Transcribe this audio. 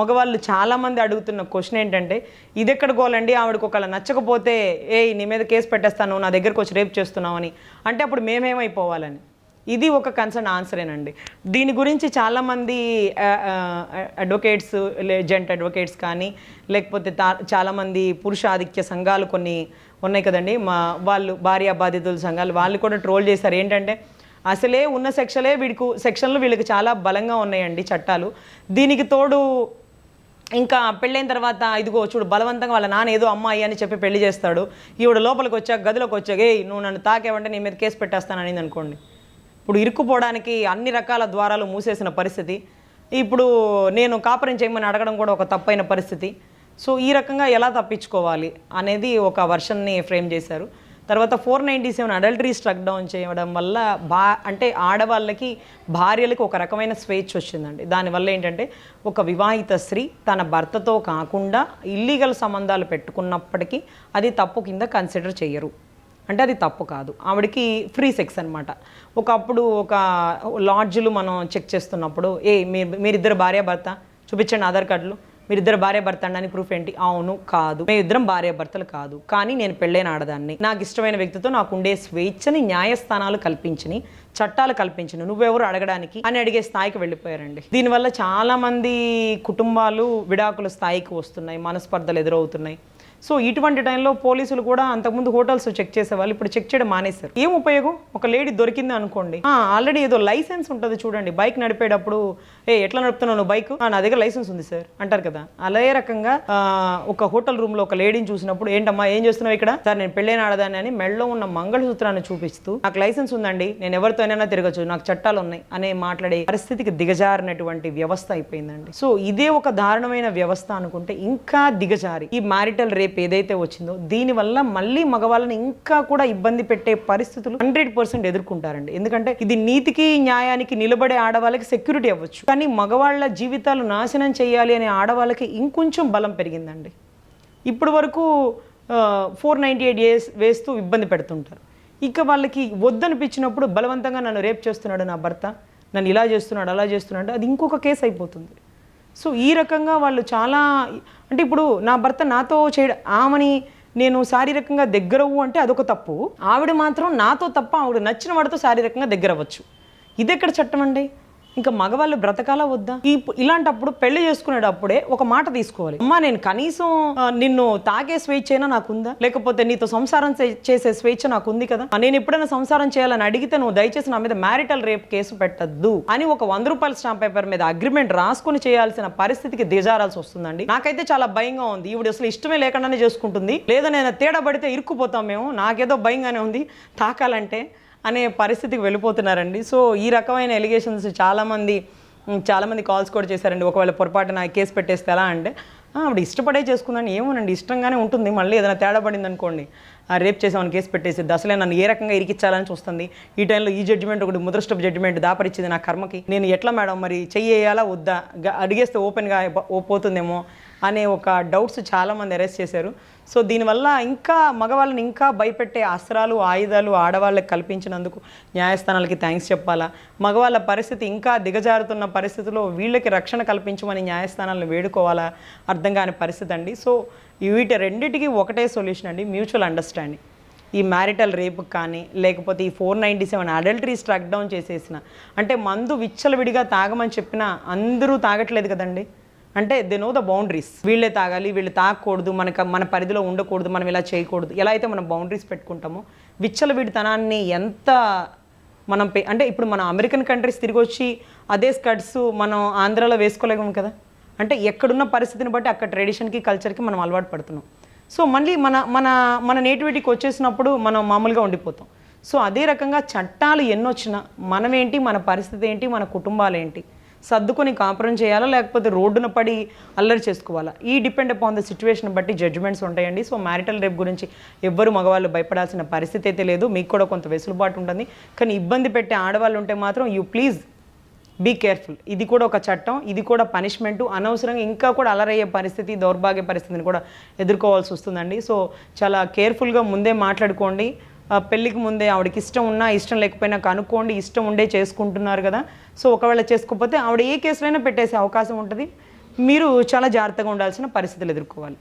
మగవాళ్ళు చాలామంది అడుగుతున్న క్వశ్చన్ ఏంటంటే, ఇదెక్కడ గోలండి, ఆవిడకి ఒకవేళ నచ్చకపోతే నీ మీద కేసు పెట్టేస్తాను, నా దగ్గరకు వచ్చి రేప్ చేస్తున్నావు అని అంటే అప్పుడు మేమేమైపోవాలని. ఇది ఒక కన్సర్న్ ఆన్సరేనండి. దీని గురించి చాలామంది అడ్వకేట్స్, జెంట్ అడ్వకేట్స్ కానీ లేకపోతే చాలామంది పురుష ఆధిక్య సంఘాలు కొన్ని ఉన్నాయి కదండి, వాళ్ళు భార్య బాధితుల సంఘాలు వాళ్ళు కూడా ట్రోల్ చేశారు. ఏంటంటే అసలే ఉన్న సెక్షన్లు వీళ్ళకి చాలా బలంగా ఉన్నాయండి చట్టాలు. దీనికి తోడు ఇంకా పెళ్ళైన తర్వాత ఇదిగో చూడు బలవంతంగా వాళ్ళ నాన్న ఏదో అమ్మాయి అని చెప్పి పెళ్లి చేస్తాడు. ఈవిడ లోపలికి వచ్చాక గదిలోకి వచ్చాక నువ్వు నన్ను తాకేవంటే నీ మీద కేసు పెట్టేస్తానని అనుకోండి. ఇప్పుడు ఇరుక్కుపోవడానికి అన్ని రకాల ద్వారాలు మూసేసిన పరిస్థితి. ఇప్పుడు నేను కాపురం చేయమని అడగడం కూడా ఒక తప్పైన పరిస్థితి. సో ఈ రకంగా ఎలా తప్పించుకోవాలి అనేది ఒక వర్షన్ని ఫ్రేమ్ చేశారు. తర్వాత 497 అడల్టరీ స్ట్రక్ డౌన్ చేయడం వల్ల అంటే ఆడవాళ్ళకి భార్యలకు ఒక రకమైన స్వేచ్ఛ వచ్చిందండి. దానివల్ల ఏంటంటే ఒక వివాహిత స్త్రీ తన భర్తతో కాకుండా ఇల్లీగల్ సంబంధాలు పెట్టుకున్నప్పటికీ అది తప్పు కింద కన్సిడర్ చేయరు. అంటే అది తప్పు కాదు, ఆవిడకి ఫ్రీ సెక్స్ అనమాట. ఒకప్పుడు ఒక లాడ్జ్లు మనం చెక్ చేస్తున్నప్పుడు మీరిద్దరు భార్యాభర్త చూపించండి ఆధార్ కార్డులు, మీరిద్దరు భార్యాభర్త అని ప్రూఫ్ ఏంటి? అవును కాదు, మేమిద్దరం భార్యాభర్తలు కాదు, కానీ నేను పెళ్ళైన ఆడదాన్ని, నాకు ఇష్టమైన వ్యక్తితో నాకు ఉండే స్వేచ్ఛని న్యాయస్థానాలు కల్పించిని, చట్టాలు కల్పించిన నువ్వెవరు అడగడానికి అని అడిగే స్థాయికి వెళ్ళిపోయారండి. దీనివల్ల చాలామంది కుటుంబాలు విడాకుల స్థాయికి వస్తున్నాయి, మనస్పర్ధలు ఎదురవుతున్నాయి. సో ఇటువంటి టైంలో పోలీసులు కూడా అంతకుముందు హోటల్స్ చెక్ చేసేవాళ్ళు, ఇప్పుడు చెక్ చేయడం మానేశారు. ఏం ఉపయోగం? ఒక లేడీ దొరికింది అనుకోండి, ఆల్రెడీ ఏదో లైసెన్స్ ఉంటుంది చూడండి, బైక్ నడిపేటప్పుడు ఎట్లా నడుపుతున్నావు నువ్వు బైక్, నా దగ్గర లైసెన్స్ ఉంది సార్ అంటారు కదా. అదే రకంగా ఒక హోటల్ రూమ్ లో ఒక లేడీని చూసినప్పుడు ఏంటమ్మా ఏం చేస్తున్నావు ఇక్కడ, సార్ నేను పెళ్ళైన ఆడదాన్ని అని మెడలో ఉన్న మంగళసూత్రాన్ని చూపిస్తూ నాకు లైసెన్స్ ఉందండి, నేను ఎవరితో అయినా తిరగచ్చు, నాకు చట్టాలు ఉన్నాయి అనే మాట్లాడే పరిస్థితికి దిగజారినటువంటి వ్యవస్థ అయిపోయిందండి. సో ఇదే ఒక దారుణమైన వ్యవస్థ అనుకుంటే ఇంకా దిగజారి ఈ మ్యారిటల్ రేప్ ఏదైతే వచ్చిందో దీనివల్ల మళ్ళీ మగవాళ్ళని ఇంకా కూడా ఇబ్బంది పెట్టే పరిస్థితులు 100% ఎదుర్కొంటారండి. ఎందుకంటే ఇది నీతికి న్యాయానికి నిలబడే ఆడవాళ్ళకి సెక్యూరిటీ అవ్వచ్చు, కానీ మగవాళ్ళ జీవితాలు నాశనం చేయాలి అనే ఆడవాళ్ళకి ఇంకొంచెం బలం పెరిగిందండి. ఇప్పుడు వరకు 498 వేస్తూ ఇబ్బంది పెడుతుంటారు. ఇక వాళ్ళకి వద్దనిపించినప్పుడు బలవంతంగా నన్ను రేప్ చేస్తున్నాడు నా భర్త, నన్ను ఇలా చేస్తున్నాడు అలా చేస్తున్నాడు, అది ఇంకొక కేసు అయిపోతుంది. సో ఈ రకంగా వాళ్ళు చాలా అంటే ఇప్పుడు నా భర్త నాతో చేయడం, ఆమెని నేను శారీరకంగా దగ్గరవు అంటే అదొక తప్పు, ఆవిడ మాత్రం నాతో తప్ప ఆవిడ నచ్చిన వాడితో శారీరకంగా దగ్గర అవ్వచ్చు. ఇది ఎక్కడ చట్టం అండి? ఇంకా మగవాళ్ళు బ్రతకాలా వద్దా? ఇలాంటప్పుడు పెళ్లి చేసుకునేటప్పుడే ఒక మాట తీసుకోవాలి, అమ్మా నేను కనీసం నిన్ను తాగే స్వేచ్ఛ అయినా నాకుందా, లేకపోతే నీతో సంసారం చేసే స్వేచ్ఛ నాకు ఉంది కదా, నేను ఎప్పుడైనా సంసారం చేయాలని అడిగితే నువ్వు దయచేసి నా మీద మ్యారిటల్ రేప్ కేసు పెట్టద్దు అని ఒక 100 రూపాయల స్టాంప్ పేపర్ మీద అగ్రిమెంట్ రాసుకుని చేయాల్సిన పరిస్థితికి దిగజారాల్సి వస్తుందండి. నాకైతే చాలా భయంగా ఉంది, ఈవిడ అసలు ఇష్టమే లేకుండానే చేసుకుంటుంది, లేదా నేను తేడా పడితే ఇరుక్కుపోతాం మేము, నాకేదో భయంగానే ఉంది తాకాలంటే అనే పరిస్థితికి వెళ్ళిపోతున్నారండి. సో ఈ రకమైన ఎలిగేషన్స్ చాలామంది కాల్స్ కూడా చేశారండి. ఒకవేళ పొరపాటున కేసు పెట్టేస్తే ఎలా అంటే, ఆవిడ ఇష్టపడే చేసుకున్నాను, ఏమోనండి ఇష్టంగానే ఉంటుంది, మళ్ళీ ఏదైనా తేడా పడింది అనుకోండి రేప్ చేసామని కేసు పెట్టేసిద్ది, అసలే నన్ను ఏ రకంగా ఇరికించాలని చూస్తుంది, ఈ టైంలో ఈ జడ్జిమెంట్ ఒకటి ముద్రస్టప్ జడ్జిమెంట్ దాపరిచ్చింది నా కర్మకి, నేను ఎట్లా మేడం మరి చెయ్యాలా వద్దా, అడిగేస్తే ఓపెన్గా పోతుందేమో అనే ఒక డౌట్స్ చాలామంది అరెస్ట్ చేశారు. సో దీనివల్ల ఇంకా మగవాళ్ళని ఇంకా భయపెట్టే అస్త్రాలు ఆయుధాలు ఆడవాళ్ళకి కల్పించినందుకు న్యాయస్థానాలకి థ్యాంక్స్ చెప్పాలా, మగవాళ్ళ పరిస్థితి ఇంకా దిగజారుతున్న పరిస్థితిలో వీళ్ళకి రక్షణ కల్పించమని న్యాయస్థానాలను వేడుకోవాలా అర్థం కాని పరిస్థితి అండి. సో వీటి రెండింటికి ఒకటే సొల్యూషన్ అండి, మ్యూచువల్ అండర్స్టాండింగ్. ఈ మ్యారిటల్ రేప్ కానీ లేకపోతే ఈ 497 అడల్టరీ స్ట్రక్ డౌన్ చేసేసిన, అంటే మందు విచ్చలవిడిగా తాగమని చెప్పినా అందరూ తాగట్లేదు కదండి, అంటే దే నో ద బౌండరీస్, వీళ్ళే తాగాలి వీళ్ళు తాగకూడదు, మన పరిధిలో ఉండకూడదు, మనం ఇలా చేయకూడదు, ఎలా అయితే మనం బౌండరీస్ పెట్టుకుంటామో విచ్చలవిడితనాన్ని ఎంత మనం అంటే ఇప్పుడు మన అమెరికన్ కంట్రీస్ తిరిగి వచ్చి అదే స్కర్ట్స్ మనం ఆంధ్రాలో వేసుకోలేము కదా, అంటే ఎక్కడున్న పరిస్థితిని బట్టి అక్కడ ట్రెడిషన్కి కల్చర్కి మనం అలవాటు పడుతున్నాం. సో మళ్ళీ మన నేటివిటీకి వచ్చేసినప్పుడు మనం మామూలుగా ఉండిపోతాం. సో అదే రకంగా చట్టాలు ఎన్నొచ్చినా మనమేంటి, మన పరిస్థితి ఏంటి, మన కుటుంబాలు ఏంటి, సర్దుకొని కాపురం చేయాలా లేకపోతే రోడ్డున పడి అల్లరి చేసుకోవాలా, ఈ డిపెండ్ అపాన్ ద సిచ్యువేషన్ బట్టి జడ్జిమెంట్స్ ఉంటాయండి. సో మ్యారిటల్ రేప్ గురించి ఎవ్వరు మగవాళ్ళు భయపడాల్సిన పరిస్థితి అయితే లేదు, మీకు కూడా కొంత వెసులుబాటు ఉంటుంది, కానీ ఇబ్బంది పెట్టే ఆడవాళ్ళు ఉంటే మాత్రం యూ ప్లీజ్ బీ కేర్ఫుల్. ఇది కూడా ఒక చట్టం, ఇది కూడా పనిష్మెంటు, అనవసరంగా ఇంకా కూడా అలరయ్యే పరిస్థితి, దౌర్భాగ్య పరిస్థితిని కూడా ఎదుర్కోవాల్సి వస్తుందండి. సో చాలా కేర్ఫుల్గా ముందే మాట్లాడుకోండి, పెళ్ళికి ముందే ఆవిడకి ఇష్టం ఉన్నా ఇష్టం లేకపోయినా కనుక్కోండి, ఇష్టం ఉండే చేసుకుంటున్నారు కదా, సో ఒకవేళ చేసుకోకపోతే ఆవిడ ఏ కేసులైనా పెట్టేసే అవకాశం ఉంటుంది, మీరు చాలా జాగ్రత్తగా ఉండాల్సిన పరిస్థితులు ఎదుర్కోవాలి.